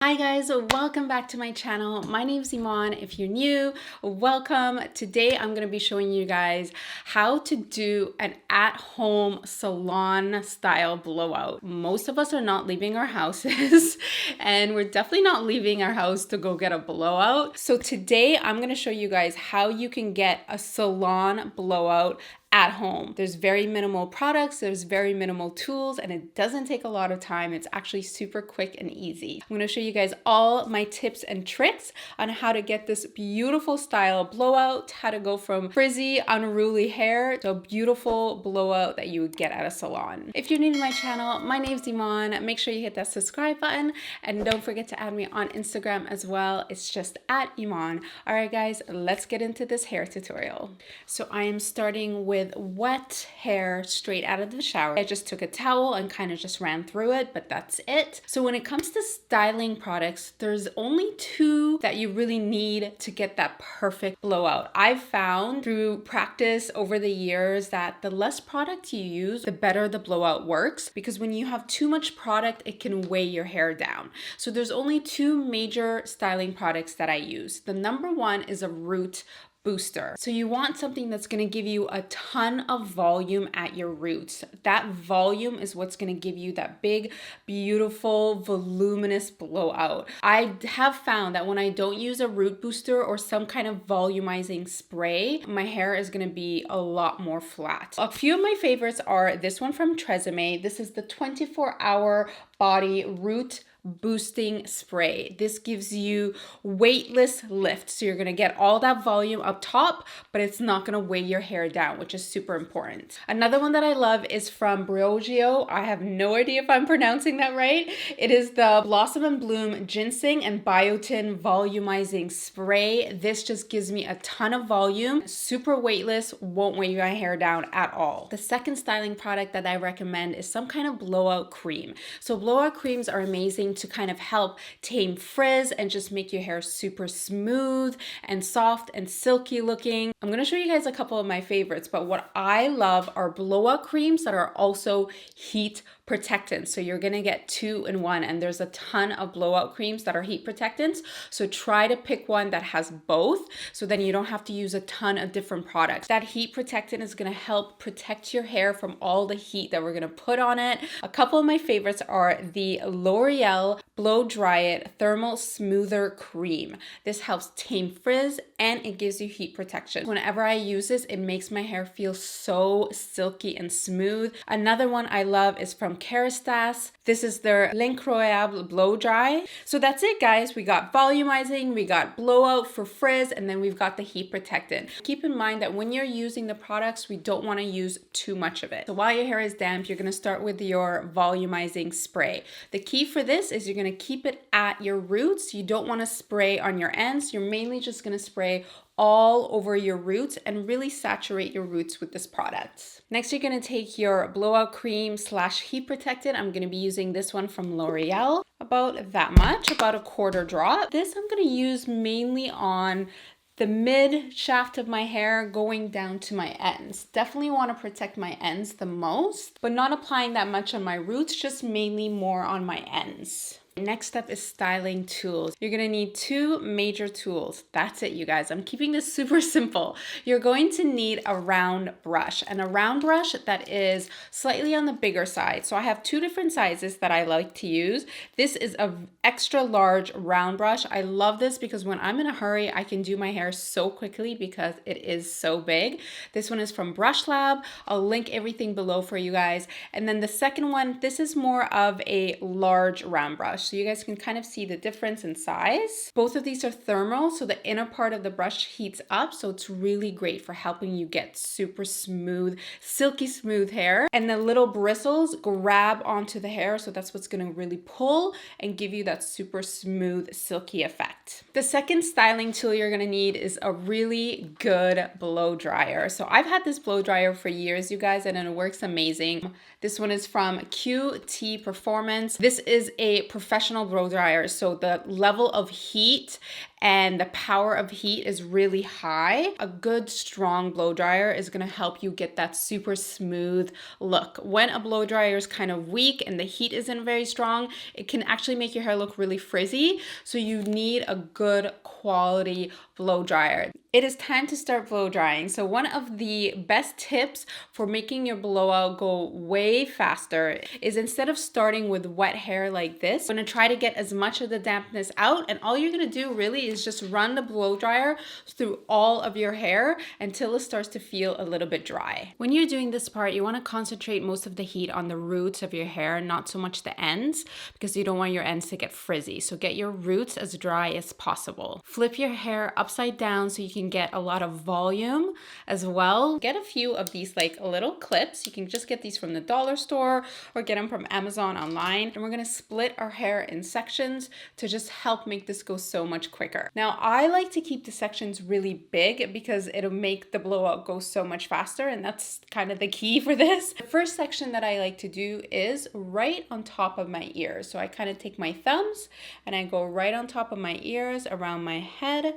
Hi guys, welcome back to my channel. My name is Eman. If you're new, welcome. Today I'm going to be showing you guys how to do an at-home salon style blowout. Most of us are not leaving our houses and we're definitely not leaving our house to go get a blowout. So today I'm going to show you guys how you can get a salon blowout at home. There's very minimal products, there's very minimal tools, and it doesn't take a lot of time. It's actually super quick and easy. I'm gonna show you guys all my tips and tricks on how to get this beautiful style blowout, how to go from frizzy, unruly hair to a beautiful blowout that you would get at a salon. If you're new to my channel, my name's Eman. Make sure you hit that subscribe button and don't forget to add me on Instagram as well. It's just at Eman. All right guys, let's get into this hair tutorial. So I am starting with wet hair straight out of the shower. I just took a towel and kind of just ran through it, but that's it. So when it comes to styling products, there's only two that you really need to get that perfect blowout. I've found through practice over the years that the less product you use, the better the blowout works, because when you have too much product, it can weigh your hair down. So there's only two major styling products that I use. The number one is a root booster. So you want something that's going to give you a ton of volume at your roots. That volume is what's going to give you that big, beautiful, voluminous blowout. I have found that when I don't use a root booster or some kind of volumizing spray, my hair is going to be a lot more flat. A few of my favorites are this one from Tresemme. This is the 24-hour body root boosting spray. This gives you weightless lift. So you're going to get all that volume up top, but it's not going to weigh your hair down, which is super important. Another one that I love is from Blowout. I have no idea if I'm pronouncing that right. It is the Blossom and Bloom Ginseng and Biotin Volumizing Spray. This just gives me a ton of volume, super weightless, won't weigh my hair down at all. The second styling product that I recommend is some kind of blowout cream. So blowout creams are amazing to kind of help tame frizz and just make your hair super smooth and soft and silky looking. I'm going to show you guys a couple of my favorites, but what I love are blowout creams that are also heat protectants. So you're going to get 2 in 1, and there's a ton of blowout creams that are heat protectants. So try to pick one that has both, so then you don't have to use a ton of different products. That heat protectant is going to help protect your hair from all the heat that we're going to put on it. A couple of my favorites are the L'Oreal Blow Dry It Thermal Smoother Cream. This helps tame frizz and it gives you heat protection. Whenever I use this, it makes my hair feel so silky and smooth. Another one I love is from Kerastase. This is their L'Incroyable Blow Dry. So that's it, guys. We got volumizing, we got blowout for frizz, and then we've got the heat protectant. Keep in mind that when you're using the products, we don't want to use too much of it. So while your hair is damp, you're going to start with your volumizing spray. The key for this is you're going to keep it at your roots. You don't want to spray on your ends. You're mainly just going to spray all over your roots and really saturate your roots with this product. Next, you're going to take your blowout cream / heat protectant. I'm going to be using this one from L'Oreal, about that much, about a quarter drop. This I'm going to use mainly on the mid shaft of my hair going down to my ends. Definitely want to protect my ends the most, but not applying that much on my roots, just mainly more on my ends. Next up is styling tools. You're going to need 2 major tools. That's it, you guys. I'm keeping this super simple. You're going to need a round brush, and a round brush that is slightly on the bigger side. So I have 2 different sizes that I like to use. This is an extra large round brush. I love this because when I'm in a hurry, I can do my hair so quickly because it is so big. This one is from Brush Lab. I'll link everything below for you guys. And then the second one, this is more of a large round brush. So you guys can kind of see the difference in size. Both of these are thermal, so the inner part of the brush heats up, so it's really great for helping you get super smooth, silky smooth hair. And the little bristles grab onto the hair, so that's what's going to really pull and give you that super smooth, silky effect. The second styling tool you're going to need is a really good blow dryer. So I've had this blow dryer for years, you guys, and it works amazing. This one is from QT Performance. This is a professional blow dryer, so the level of heat and the power of heat is really high, a good strong blow dryer is going to help you get that super smooth look. When a blow dryer is kind of weak and the heat isn't very strong, it can actually make your hair look really frizzy. So you need a good quality blow dryer. It is time to start blow drying. So one of the best tips for making your blowout go way faster is, instead of starting with wet hair like this, I'm gonna try to get as much of the dampness out, and all you're gonna do really is just run the blow dryer through all of your hair until it starts to feel a little bit dry. When you're doing this part, you wanna concentrate most of the heat on the roots of your hair, not so much the ends, because you don't want your ends to get frizzy. So get your roots as dry as possible. Flip your hair upside down so you can get a lot of volume as well. Get a few of these like little clips. You can just get these from the dollar store or get them from Amazon online. And we're gonna split our hair in sections to just help make this go so much quicker. Now, I like to keep the sections really big because it'll make the blowout go so much faster, and that's kind of the key for this. The first section that I like to do is right on top of my ears. So I kind of take my thumbs and I go right on top of my ears, around my head,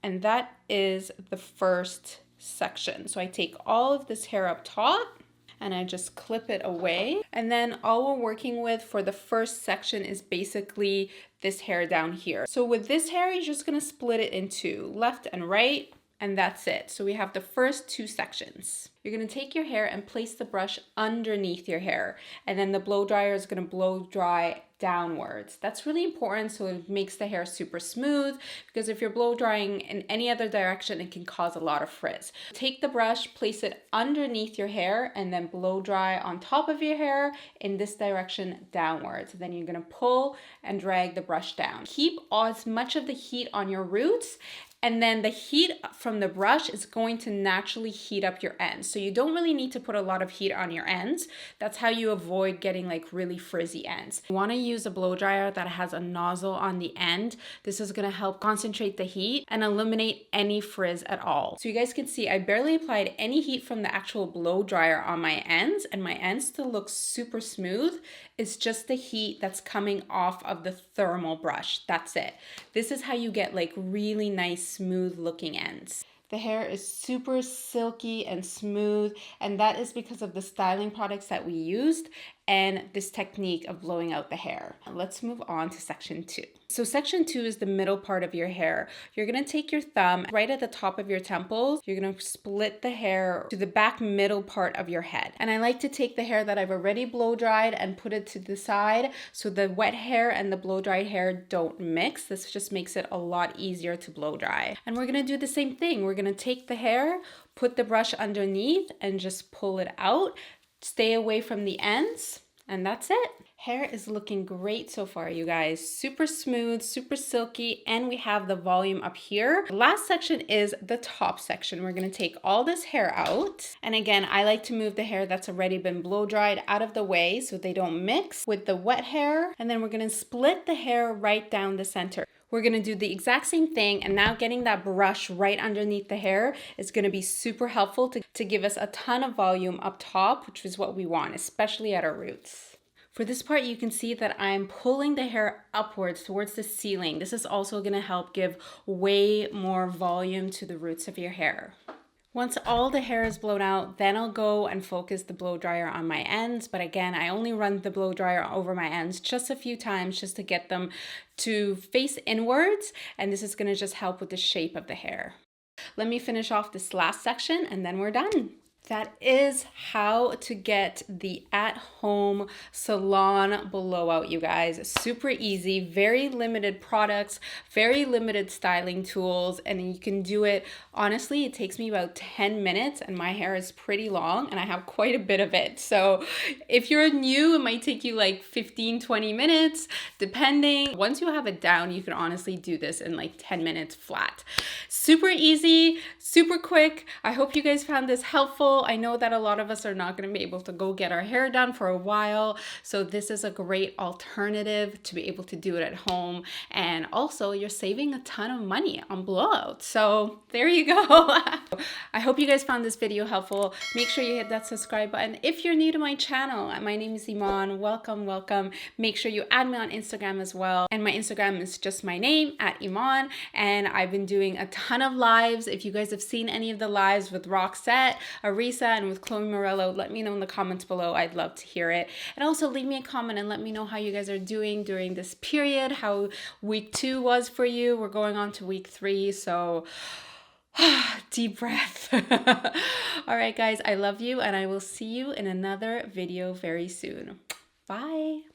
and that is the first section. So I take all of this hair up top and I just clip it away. And then all we're working with for the first section is basically this hair down here. So with this hair, you're just gonna split it into left and right, and that's it. So we have the first two sections. You're gonna take your hair and place the brush underneath your hair, and then the blow dryer is gonna blow dry downwards. That's really important, so it makes the hair super smooth, because if you're blow drying in any other direction, it can cause a lot of frizz. Take the brush, place it underneath your hair, and then blow dry on top of your hair in this direction downwards. Then you're gonna pull and drag the brush down. Keep as much of the heat on your roots, and then the heat from the brush is going to naturally heat up your ends. So you don't really need to put a lot of heat on your ends. That's how you avoid getting like really frizzy ends. You wanna use a blow dryer that has a nozzle on the end. This is gonna help concentrate the heat and eliminate any frizz at all. So you guys can see I barely applied any heat from the actual blow dryer on my ends, and my ends still look super smooth. It's just the heat that's coming off of the thermal brush. That's it. This is how you get like really nice, smooth looking ends. The hair is super silky and smooth, and that is because of the styling products that we used and this technique of blowing out the hair. Let's move on to section 2. So section 2 is the middle part of your hair. You're gonna take your thumb right at the top of your temples. You're gonna split the hair to the back middle part of your head. And I like to take the hair that I've already blow dried and put it to the side so the wet hair and the blow dried hair don't mix. This just makes it a lot easier to blow dry. And we're gonna do the same thing. We're gonna take the hair, put the brush underneath, and just pull it out. Stay away from the ends, and that's it. Hair is looking great so far, you guys. Super smooth, super silky, and we have the volume up here. The last section is the top section. We're gonna take all this hair out. And again, I like to move the hair that's already been blow dried out of the way so they don't mix with the wet hair. And then we're gonna split the hair right down the center. We're gonna do the exact same thing, and now getting that brush right underneath the hair is gonna be super helpful to give us a ton of volume up top, which is what we want, especially at our roots. For this part, you can see that I'm pulling the hair upwards towards the ceiling. This is also gonna help give way more volume to the roots of your hair. Once all the hair is blown out, then I'll go and focus the blow dryer on my ends. But again, I only run the blow dryer over my ends just a few times just to get them to face inwards. And this is gonna just help with the shape of the hair. Let me finish off this last section and then we're done. That is how to get the at-home salon blowout, you guys. Super easy, very limited products, very limited styling tools, and you can do it. Honestly, it takes me about 10 minutes and my hair is pretty long and I have quite a bit of it. So if you're new, it might take you like 15, 20 minutes, depending. Once you have it down, you can honestly do this in like 10 minutes flat. Super easy, super quick. I hope you guys found this helpful. affordable. I know that a lot of us are not going to be able to go get our hair done for a while, so this is a great alternative to be able to do it at home. And also you're saving a ton of money on Blowout. So there you go. I hope you guys found this video helpful. Make sure you hit that subscribe button. If you're new to my channel, my name is Eman. Welcome. Make sure you add me on Instagram as well. And my Instagram is just my name, @Eman. And I've been doing a ton of lives. If you guys have seen any of the lives with Roxette, Arisa, and with Chloe Morello, let me know in the comments below. I'd love to hear it. And also leave me a comment and let me know how you guys are doing during this period, how week 2 was for you. We're going on to week 3, so deep breath. All right, guys, I love you, and I will see you in another video very soon. Bye.